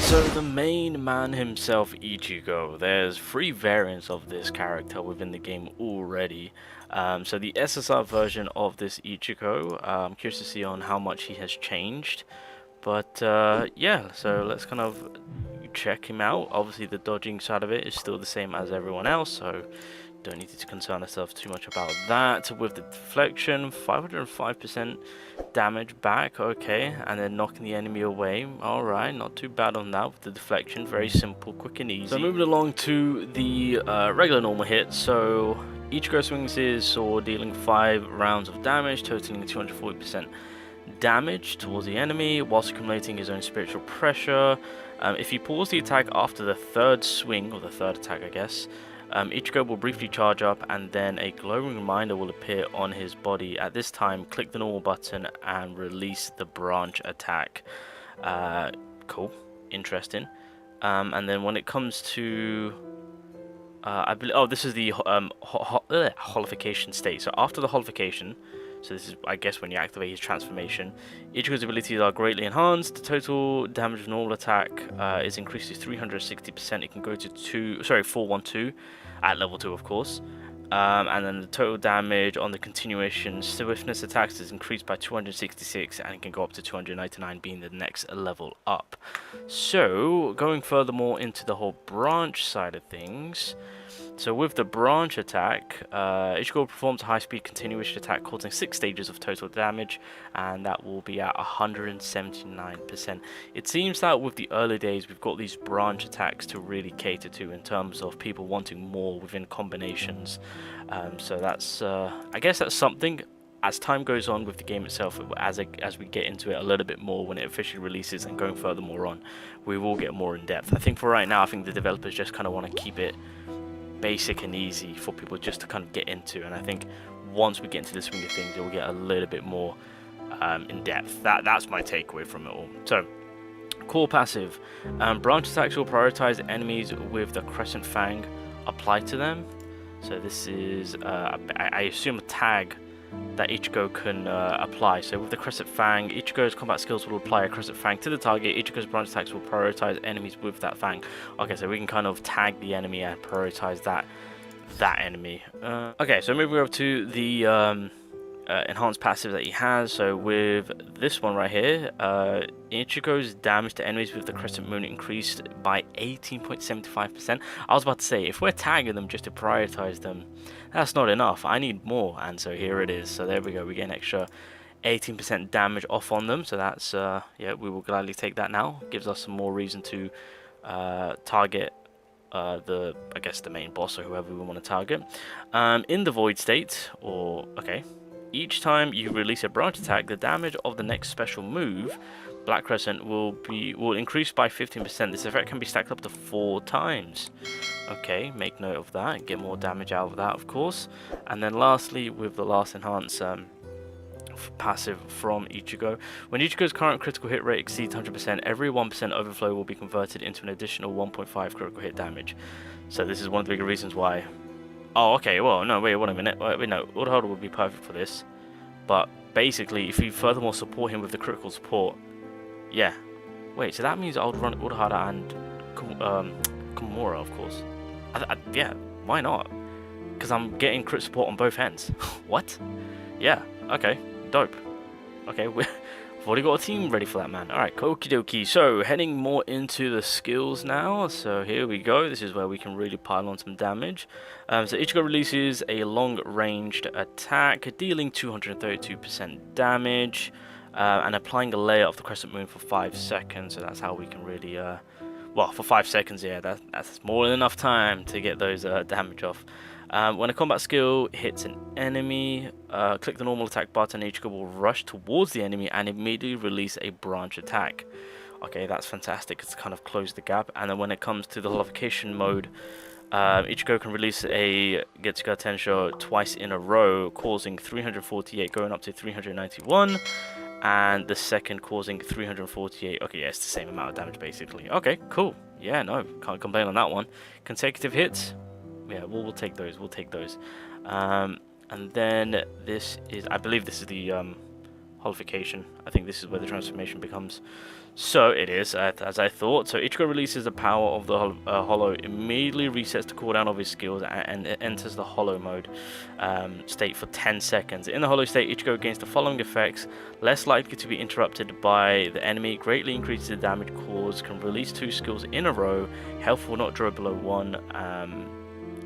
So the main man himself, Ichigo, there's 3 variants of this character within the game already. So the SSR version of this Ichigo, I'm curious to see on how much he has changed. But yeah, so let's kind of check him out. Obviously the dodging side of it is still the same as everyone else, so don't need to concern ourselves too much about that. With the deflection, 505% damage back, okay, and then knocking the enemy away. Alright, not too bad on that with the deflection, very simple, quick and easy. So moving along to the regular normal hit. So Ichigo swings his sword, dealing 5 rounds of damage, totaling 240% damage towards the enemy, whilst accumulating his own spiritual pressure. If you pause the attack after the 3rd swing, or the 3rd attack I guess, Ichigo will briefly charge up and then a glowing reminder will appear on his body. At this time, click the normal button and release the branch attack. Cool, interesting. And then when it comes to I believe, oh, this is the Holification state. So after the Holification, so this is, I guess, when you activate his transformation, Ichigo's abilities are greatly enhanced. The total damage of normal attack is increased to 360%. It can go to 412 at level 2, of course. And then the total damage on the continuation swiftness attacks is increased by 266, and it can go up to 299, being the next level up. So going furthermore into the whole branch side of things. So with the branch attack, Ichigo performs a high-speed continuation attack causing 6 stages of total damage, and that will be at 179%. It seems that with the early days, we've got these branch attacks to really cater to in terms of people wanting more within combinations. So that's, I guess that's something. As time goes on with the game itself, as we get into it a little bit more when it officially releases and going furthermore on, we will get more in depth. I think for right now, I think the developers just kind of want to keep it basic and easy for people just to kind of get into, and I think once we get into the swing of things, it will get a little bit more in depth. That's my takeaway from it all. So core passive, branch attacks will prioritize enemies with the crescent fang applied to them. So this is I assume a tag that Ichigo can apply. So with the Crescent Fang, Ichigo's combat skills will apply a Crescent Fang to the target. Ichigo's branch attacks will prioritize enemies with that fang. Okay, so we can kind of tag the enemy and prioritize that enemy. Okay, so moving over to the enhanced passive that he has. So with this one right here, Ichigo's damage to enemies with the Crescent Moon increased by 18.75%. I was about to say, if we're tagging them just to prioritize them, that's not enough. I need more, and so here it is. So there we go. We get an extra 18% damage off on them. So that's yeah, we will gladly take that now. Gives us some more reason to target I guess the main boss or whoever we want to target. In the void state, or okay, each time you release a branch attack, the damage of the next special move, Black Crescent, will increase by 15%. This effect can be stacked up to 4 times. Okay, make note of that. Get more damage out of that, of course. And then lastly, with the last enhanced passive from Ichigo, when Ichigo's current critical hit rate exceeds 100%, every 1% overflow will be converted into an additional 1.5 critical hit damage. So this is one of the bigger reasons why. Oh, okay, well, no, wait a minute. Wait, no, Urahara would be perfect for this. But basically, if you furthermore support him with the critical support, yeah. Wait, so that means I would run Urahara and Komura, of course. Yeah, why not? Because I'm getting crit support on both ends. What? Yeah, okay, dope. Okay, we've already got a team ready for that, man. Alright, okie dokie. So, heading more into the skills now. So, here we go. This is where we can really pile on some damage. So, Ichigo releases a long-ranged attack, dealing 232% damage, and applying a layer of the Crescent Moon for 5 seconds. So, that's how we can really, well, for 5 seconds, yeah, that's more than enough time to get those damage off. When a combat skill hits an enemy, click the normal attack button. Ichigo will rush towards the enemy and immediately release a branch attack. Okay, that's fantastic. It's kind of close the gap. And then when it comes to the Holification mode, Ichigo can release a Getsuga Tensho twice in a row, causing 348, going up to 391. And the second causing 348. Okay, yeah, it's the same amount of damage basically. Okay, cool. Yeah, no, can't complain on that one. Consecutive hits. Yeah, we'll take those. We'll take those. And then this is, I believe this is the Holification. I think this is where the transformation becomes. So it is, as I thought. So Ichigo releases the power of the Hollow, immediately resets the cooldown of his skills, and it enters the Hollow mode state for 10 seconds. In the Hollow state, Ichigo gains the following effects: less likely to be interrupted by the enemy, greatly increases the damage caused, can release 2 skills in a row, health will not drop below 1,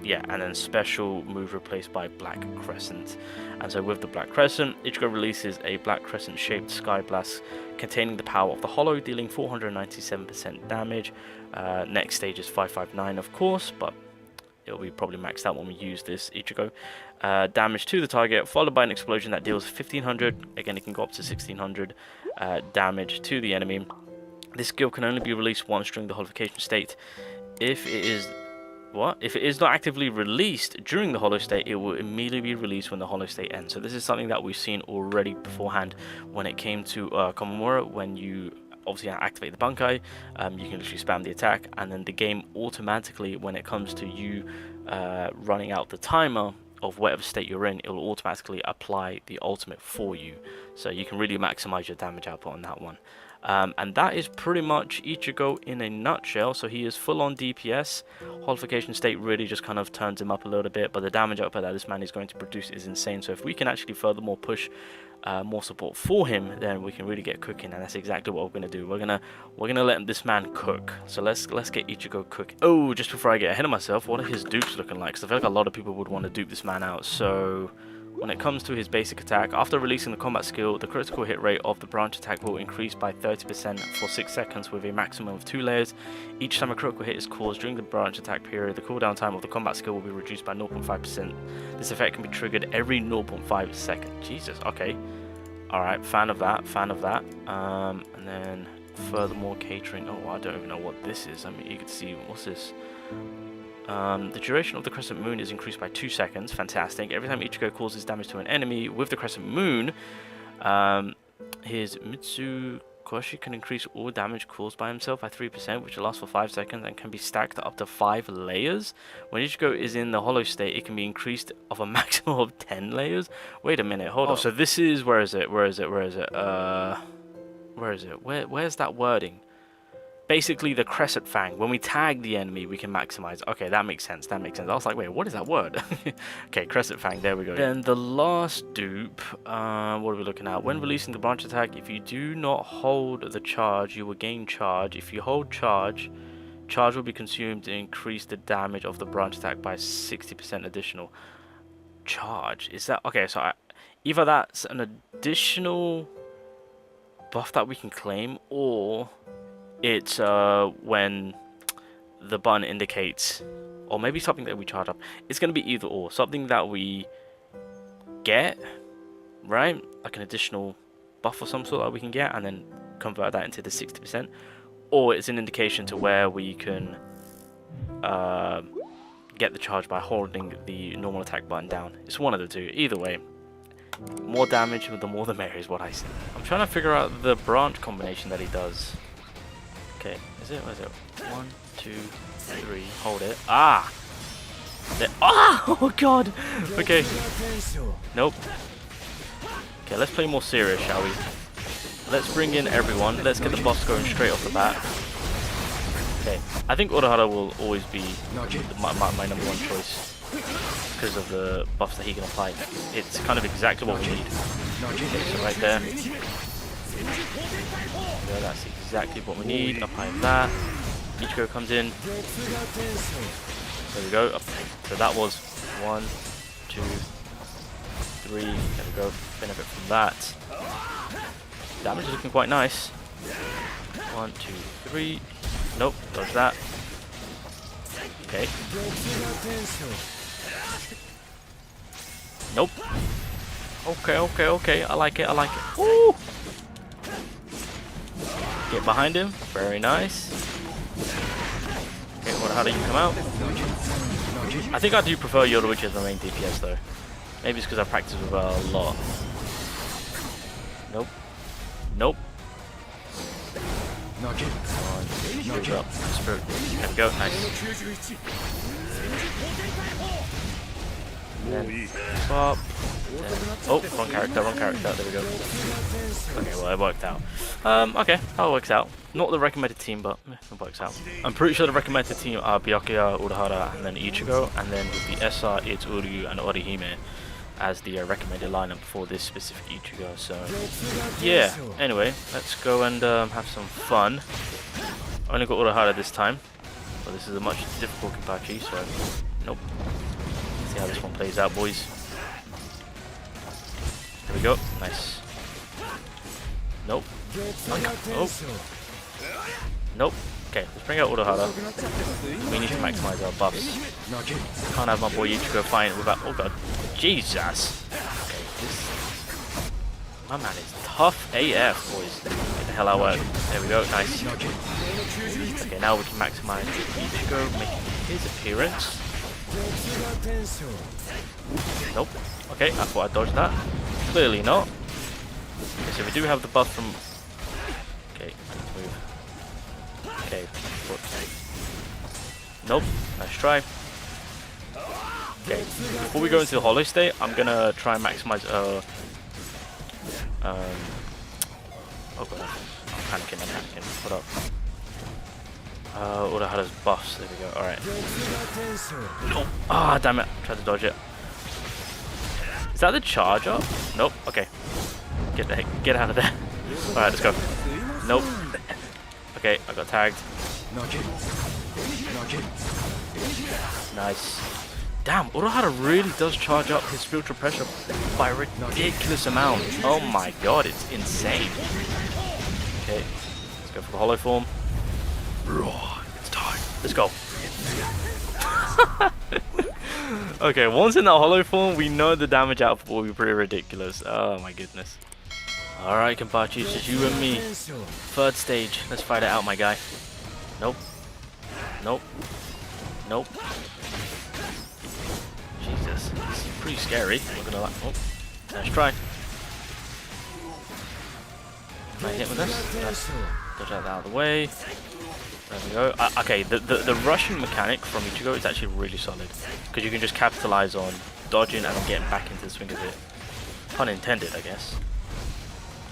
yeah, and then special move replaced by Black Crescent. And so with the Black Crescent, Ichigo releases a Black Crescent shaped Sky Blast containing the power of the Hollow, dealing 497% damage. Next stage is 559, of course, but it'll be probably maxed out when we use this Ichigo. Damage to the target, followed by an explosion that deals 1500. Again, it can go up to 1600 damage to the enemy. This skill can only be released once during the Holification state. If it is not actively released during the Hollow state, it will immediately be released when the Hollow state ends. So this is something that we've seen already beforehand when it came to Komamura. When you obviously activate the Bankai, you can literally spam the attack, and then the game automatically, when it comes to you running out the timer of whatever state you're in, it will automatically apply the ultimate for you. So you can really maximize your damage output on that one. And that is pretty much Ichigo in a nutshell. So he is full on DPS. Holification state really just kind of turns him up a little bit, but the damage output that this man is going to produce is insane. So if we can actually furthermore push more support for him, then we can really get cooking, and that's exactly what we're gonna do. We're gonna let this man cook. So let's get Ichigo cooking. Oh, just before I get ahead of myself, what are his dupes looking like? Because I feel like a lot of people would want to dupe this man out. So when it comes to his basic attack, after releasing the combat skill, the critical hit rate of the branch attack will increase by 30% for 6 seconds with a maximum of 2 layers. Each time a critical hit is caused during the branch attack period, the cooldown time of the combat skill will be reduced by 0.5%. This effect can be triggered every 0.5 second. Jesus, okay. Alright, fan of that. And then furthermore catering. Oh, I don't even know what this is. I'm eager to see. What's this? The duration of the Crescent Moon is increased by 2 seconds. Fantastic. Every time Ichigo causes damage to an enemy with the Crescent Moon, his Mitsukoshi can increase all damage caused by himself by 3%, which will last for 5 seconds and can be stacked up to 5 layers. When Ichigo is in the Hollow state, it can be increased of a maximum of 10 layers. Wait a minute, hold on. So this is, where is it? Where's that wording? Basically the Crescent Fang. When we tag the enemy, we can maximize. Okay, that makes sense. I was like, wait, what is that word? Okay, Crescent Fang, there we go. Then the last dupe, what are we looking at? When releasing the branch attack, if you do not hold the charge, you will gain charge. If you hold charge, charge will be consumed to increase the damage of the branch attack by 60% additional. Charge? Is that... Okay, so either that's an additional buff that we can claim, or it's when the button indicates, or maybe something that we charge up. It's going to be either or. Something that we get, right? Like an additional buff or some sort that we can get, and then convert that into the 60%. Or it's an indication to where we can get the charge by holding the normal attack button down. It's one of the two. Either way, more damage, the more the merrier is what I say. I'm trying to figure out the branch combination that he does. Okay, is it? Where is it? 1, 2, 3. Hold it. Ah! Oh god! Okay. Nope. Okay, let's play more serious, shall we? Let's bring in everyone. Let's get the boss going straight off the bat. Okay, I think Urahara will always be my number one choice because of the buffs that he can apply. It's kind of exactly what we need. Okay, so right there. Yeah, that's exactly what we need. Apply that. Ichigo comes in. There we go. So that was 1, 2, 3. There we go. Benefit from that. Damage is looking quite nice. 1, 2, 3. Nope, dodge that. Okay. Nope. Okay. I like it. Woo! Get behind him. Very nice. Okay, how do you come out? I think I do prefer Yoruichi as my main DPS though. Maybe it's because I practice with her a lot. Nope. Nope. Spirit up. Spirit. There we go. Nice. Then pop. Then, oh, wrong character, wrong character. There we go. Okay, well, it worked out. Okay, that works out. Not the recommended team, but it works out. I'm pretty sure the recommended team are Byakuya, Urahara, and then Ichigo, and then with the SR, it's Uryu and Orihime as the recommended lineup for this specific Ichigo. So, yeah. Anyway, let's go and have some fun. I only got Urahara this time, but this is a much difficult Kenpachi, so nope. See how this one plays out, boys. There we go. Nice. Nope. Oh. Nope. Okay, let's bring out Urahara. We need to maximize our buffs. Can't have my boy Ichigo fighting without. Oh god. Jesus. Okay, this. My man is tough AF, boys. Get the hell out of work. There we go. Nice. Okay, now we can maximize Ichigo making his appearance. Nope. Okay, I thought I dodged that. Clearly not. Okay, so we do have the buff from. Okay, let's move. Okay, nope. Nice try. Okay, before we go into the hollow state, I'm gonna try and maximize. Oh god, I'm panicking. Hold up. Urahara's buffs. There we go. All right. Nope. Ah, damn it! Tried to dodge it. Is that the charge up? Nope. Okay. Get out of there. All right, let's go. Nope. Okay, I got tagged. Nice. Damn, Urahara really does charge up his spiritual pressure by a ridiculous amount. Oh my god, it's insane. Okay, let's go for the hollow form. It's time. Let's go. Okay, once in that hollow form, we know the damage output will be pretty ridiculous. Oh my goodness. Alright, Kenpachi, it's just you and me. Third stage. Let's fight it out, my guy. Nope. Nope. Nope. Jesus. This is pretty scary. I'm not gonna lie. Oh. Let's try. Can I hit with this? Yes. Dodge that out of the way. There we go. Okay, the rushing mechanic from Ichigo is actually really solid. Because you can just capitalize on dodging and then getting back into the swing of it. Pun intended, I guess.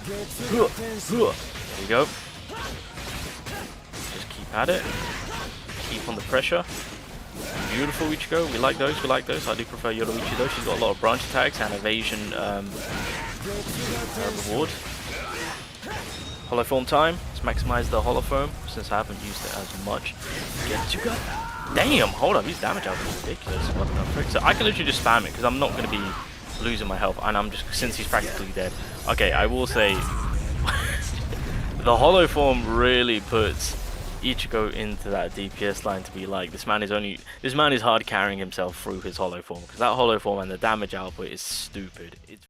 There we go. Just keep at it. Keep on the pressure. Beautiful Ichigo. We like those. I do prefer Yoruichi though. She's got a lot of branch attacks and evasion reward. Hollow form time. Let's maximize the hollow foam since I haven't used it as much. Damn, hold up. His damage output is ridiculous. What the frick? So I can literally just spam it because I'm not going to be losing my health, and I'm just, since he's practically dead. Okay, I will say the hollow form really puts Ichigo into that DPS line to be like, this man is hard carrying himself through his hollow form, because that hollow form and the damage output is stupid. It's